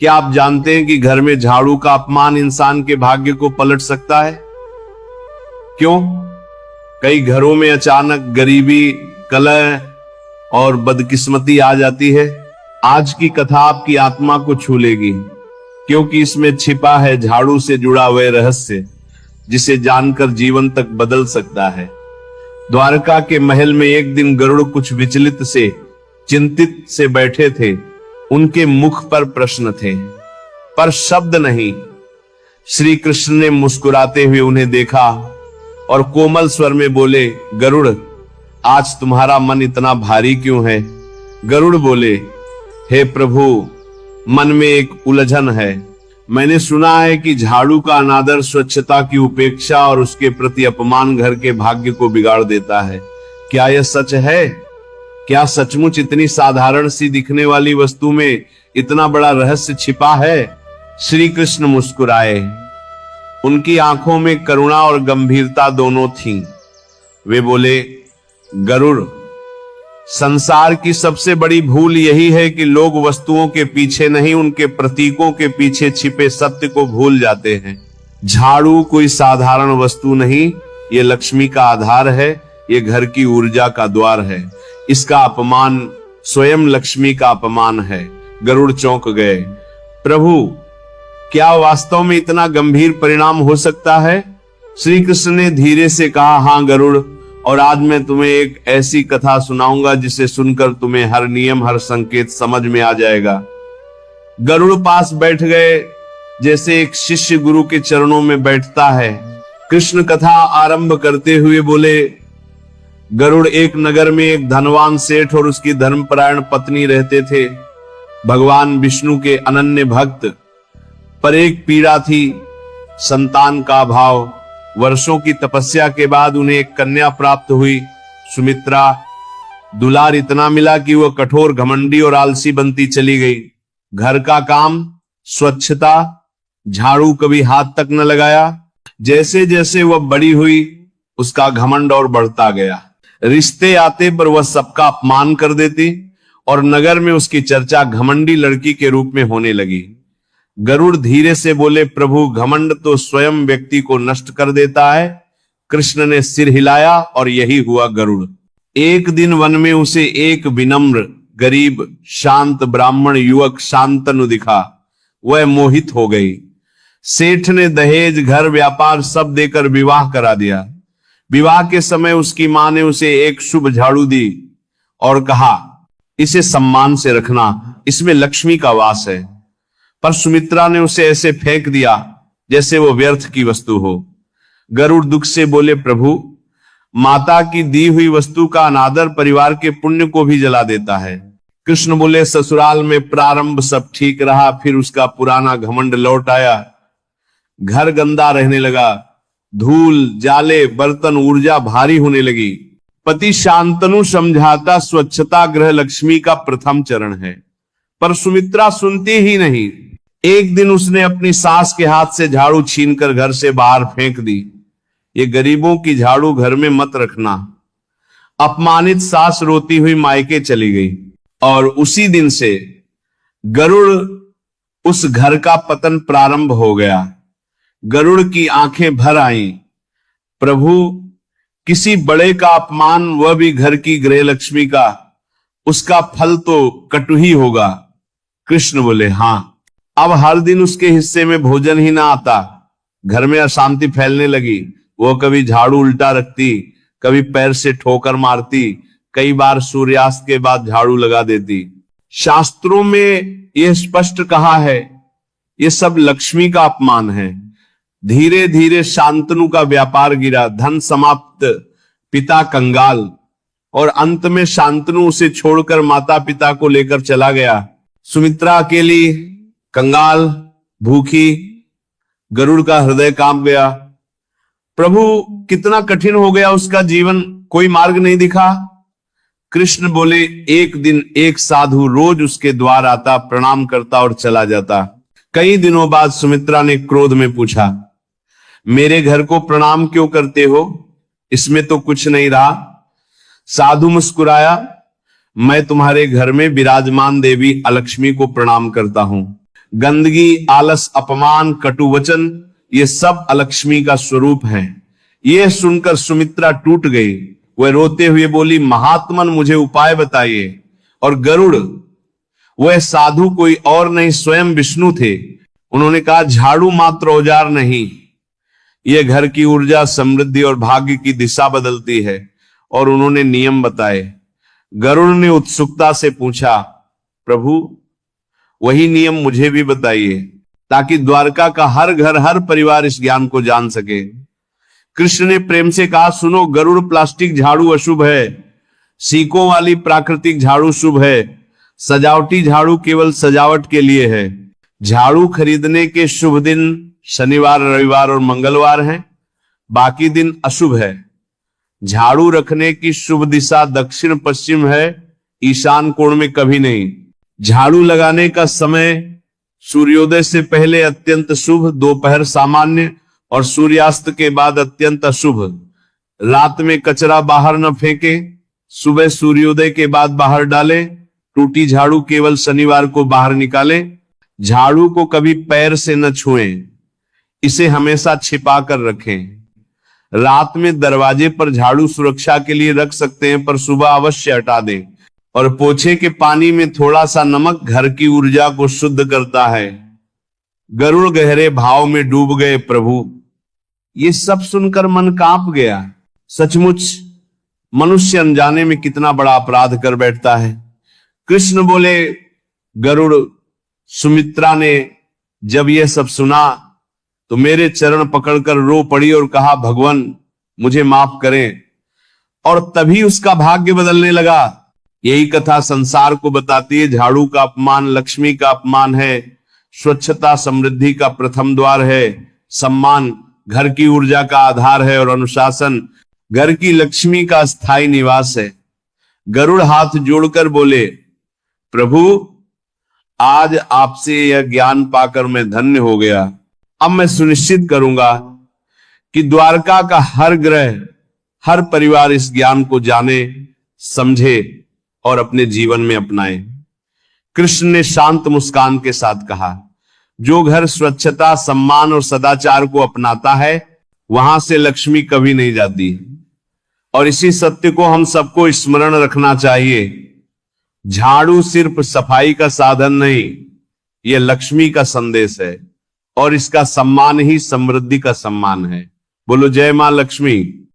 क्या आप जानते हैं कि घर में झाड़ू का अपमान इंसान के भाग्य को पलट सकता है? क्यों? कई घरों में अचानक गरीबी, कलह और बदकिस्मती आ जाती है। आज की कथा आपकी आत्मा को छू लेगी, क्योंकि इसमें छिपा है झाड़ू से जुड़ा वह रहस्य जिसे जानकर जीवन तक बदल सकता है। द्वारका के महल में एक दिन गरुड़ कुछ विचलित से, चिंतित से बैठे थे। उनके मुख पर प्रश्न थे, पर शब्द नहीं। श्री कृष्ण ने मुस्कुराते हुए उन्हें देखा और कोमल स्वर में बोले, गरुड़, आज तुम्हारा मन इतना भारी क्यों है? गरुड़ बोले, हे प्रभु, मन में एक उलझन है। मैंने सुना है कि झाड़ू का अनादर स्वच्छता की उपेक्षा और उसके प्रति अपमान घर के भाग्य को बिगाड़ देता है। क्या यह सच है? क्या सचमुच इतनी साधारण सी दिखने वाली वस्तु में इतना बड़ा रहस्य छिपा है? श्री कृष्ण मुस्कुराए। उनकी आंखों में करुणा और गंभीरता दोनों थीं। वे बोले, गरुड़, संसार की सबसे बड़ी भूल यही है कि लोग वस्तुओं के पीछे नहीं, उनके प्रतीकों के पीछे छिपे सत्य को भूल जाते हैं। झाड़ू कोई साधारण वस्तु नहीं, ये लक्ष्मी का आधार है, ये घर की ऊर्जा का द्वार है। इसका अपमान स्वयं लक्ष्मी का अपमान है। गरुड़ चौंक गए। प्रभु, क्या वास्तव में इतना गंभीर परिणाम हो सकता है? श्री कृष्ण ने धीरे से कहा, हां गरुड़, और आज मैं तुम्हें एक ऐसी कथा सुनाऊंगा जिसे सुनकर तुम्हें हर नियम, हर संकेत समझ में आ जाएगा। गरुड़ पास बैठ गए जैसे एक शिष्य गुरु के चरणों में बैठता है। कृष्ण कथा आरंभ करते हुए बोले, गरुड़, एक नगर में एक धनवान सेठ और उसकी धर्मपरायण पत्नी रहते थे। भगवान विष्णु के अनन्य भक्त, पर एक पीड़ा थी, संतान का अभाव। वर्षों की तपस्या के बाद उन्हें एक कन्या प्राप्त हुई, सुमित्रा। दुलार इतना मिला कि वह कठोर, घमंडी और आलसी बनती चली गई। घर का काम, स्वच्छता, झाड़ू कभी हाथ तक न लगाया। जैसे जैसे वह बड़ी हुई, उसका घमंड और बढ़ता गया। रिश्ते आते पर वह सबका अपमान कर देती और नगर में उसकी चर्चा घमंडी लड़की के रूप में होने लगी। गरुड़ धीरे से बोले, प्रभु, घमंड तो स्वयं व्यक्ति को नष्ट कर देता है। कृष्ण ने सिर हिलाया और यही हुआ गरुड़। एक दिन वन में उसे एक विनम्र, गरीब, शांत ब्राह्मण युवक शांतनु दिखा। वह मोहित हो गई। सेठ ने दहेज, घर, व्यापार सब देकर विवाह करा दिया। विवाह के समय उसकी मां ने उसे एक शुभ झाड़ू दी और कहा, इसे सम्मान से रखना, इसमें लक्ष्मी का वास है। पर सुमित्रा ने उसे ऐसे फेंक दिया जैसे वो व्यर्थ की वस्तु हो। गरुड़ दुख से बोले, प्रभु, माता की दी हुई वस्तु का अनादर परिवार के पुण्य को भी जला देता है। कृष्ण बोले, ससुराल में प्रारंभ सब ठीक रहा, फिर उसका पुराना घमंड लौट आया। घर गंदा रहने लगा, धूल, जाले, बर्तन, ऊर्जा भारी होने लगी। पति शांतनु समझाता, स्वच्छता गृह लक्ष्मी का प्रथम चरण है, पर सुमित्रा सुनती ही नहीं। एक दिन उसने अपनी सास के हाथ से झाड़ू छीनकर घर से बाहर फेंक दी। ये गरीबों की झाड़ू घर में मत रखना। अपमानित सास रोती हुई मायके चली गई और उसी दिन से गरुड़, उस घर का पतन प्रारंभ हो गया। गरुड़ की आंखें भर आईं। प्रभु, किसी बड़े का अपमान, वह भी घर की गृह लक्ष्मी का, उसका फल तो कटु ही होगा। कृष्ण बोले, हां। अब हर दिन उसके हिस्से में भोजन ही ना आता। घर में अशांति फैलने लगी। वो कभी झाड़ू उल्टा रखती, कभी पैर से ठोकर मारती, कई बार सूर्यास्त के बाद झाड़ू लगा देती। शास्त्रों में यह स्पष्ट कहा है, यह सब लक्ष्मी का अपमान है। धीरे धीरे शांतनु का व्यापार गिरा, धन समाप्त, पिता कंगाल, और अंत में शांतनु उसे छोड़कर माता पिता को लेकर चला गया। सुमित्रा अकेली, कंगाल, भूखी। गरुड़ का हृदय कांप गया। प्रभु, कितना कठिन हो गया उसका जीवन, कोई मार्ग नहीं दिखा। कृष्ण बोले, एक दिन एक साधु रोज उसके द्वार आता, प्रणाम करता और चला जाता। कई दिनों बाद सुमित्रा ने क्रोध में पूछा, मेरे घर को प्रणाम क्यों करते हो? इसमें तो कुछ नहीं रहा। साधु मुस्कुराया, मैं तुम्हारे घर में विराजमान देवी अलक्ष्मी को प्रणाम करता हूं। गंदगी, आलस, अपमान, कटुवचन, ये सब अलक्ष्मी का स्वरूप है। यह सुनकर सुमित्रा टूट गई। वह रोते हुए बोली, महात्मन मुझे उपाय बताइए। और गरुड़, वह साधु कोई और नहीं स्वयं विष्णु थे, उन्होंने कहा, झाड़ू मात्र औजार नहीं, यह घर की ऊर्जा, समृद्धि और भाग्य की दिशा बदलती है। और उन्होंने नियम बताए। गरुड़ ने उत्सुकता से पूछा, प्रभु वही नियम मुझे भी बताइए, ताकि द्वारका का हर घर, हर परिवार इस ज्ञान को जान सके। कृष्ण ने प्रेम से कहा, सुनो, गरुड़ प्लास्टिक झाड़ू अशुभ है, सीकों वाली प्राकृतिक झाड़ू शुभ है, सजावटी झाड़ू केवल सजावट के लिए है। झाड़ू खरीदने के शुभ दिन शनिवार, रविवार और मंगलवार हैं, बाकी दिन अशुभ है। झाड़ू रखने की शुभ दिशा दक्षिण पश्चिम है, ईशान कोण में कभी नहीं। झाड़ू लगाने का समय सूर्योदय से पहले अत्यंत शुभ, दोपहर सामान्य और सूर्यास्त के बाद अत्यंत अशुभ। रात में कचरा बाहर न फेंके, सुबह सूर्योदय के बाद बाहर डालें। टूटी झाड़ू केवल शनिवार को बाहर निकालें। झाड़ू को कभी पैर से न छुएं, इसे हमेशा छिपा कर रखें। रात में दरवाजे पर झाड़ू सुरक्षा के लिए रख सकते हैं, पर सुबह अवश्य हटा दें। और पोछे के पानी में थोड़ा सा नमक घर की ऊर्जा को शुद्ध करता है। गरुड़ गहरे भाव में डूब गए। प्रभु, ये सब सुनकर मन कांप गया। सचमुच मनुष्य अनजाने में कितना बड़ा अपराध कर बैठता है। कृष्ण बोले, गरुड़, सुमित्रा ने जब यह सब सुना तो मेरे चरण पकड़कर रो पड़ी और कहा, भगवान मुझे माफ करें। और तभी उसका भाग्य बदलने लगा। यही कथा संसार को बताती है, झाड़ू का अपमान लक्ष्मी का अपमान है। स्वच्छता समृद्धि का प्रथम द्वार है। सम्मान घर की ऊर्जा का आधार है और अनुशासन घर की लक्ष्मी का स्थायी निवास है। गरुड़ हाथ जोड़कर बोले, प्रभु आज आपसे यह ज्ञान पाकर मैं धन्य हो गया। अब मैं सुनिश्चित करूंगा कि द्वारका का हर ग्रह, हर परिवार इस ज्ञान को जाने, समझे और अपने जीवन में अपनाए। कृष्ण ने शांत मुस्कान के साथ कहा, जो घर स्वच्छता, सम्मान और सदाचार को अपनाता है, वहां से लक्ष्मी कभी नहीं जाती। और इसी सत्य को हम सबको स्मरण रखना चाहिए। झाड़ू सिर्फ सफाई का साधन नहीं, यह लक्ष्मी का संदेश है और इसका सम्मान ही समृद्धि का सम्मान है। बोलो जय मां लक्ष्मी।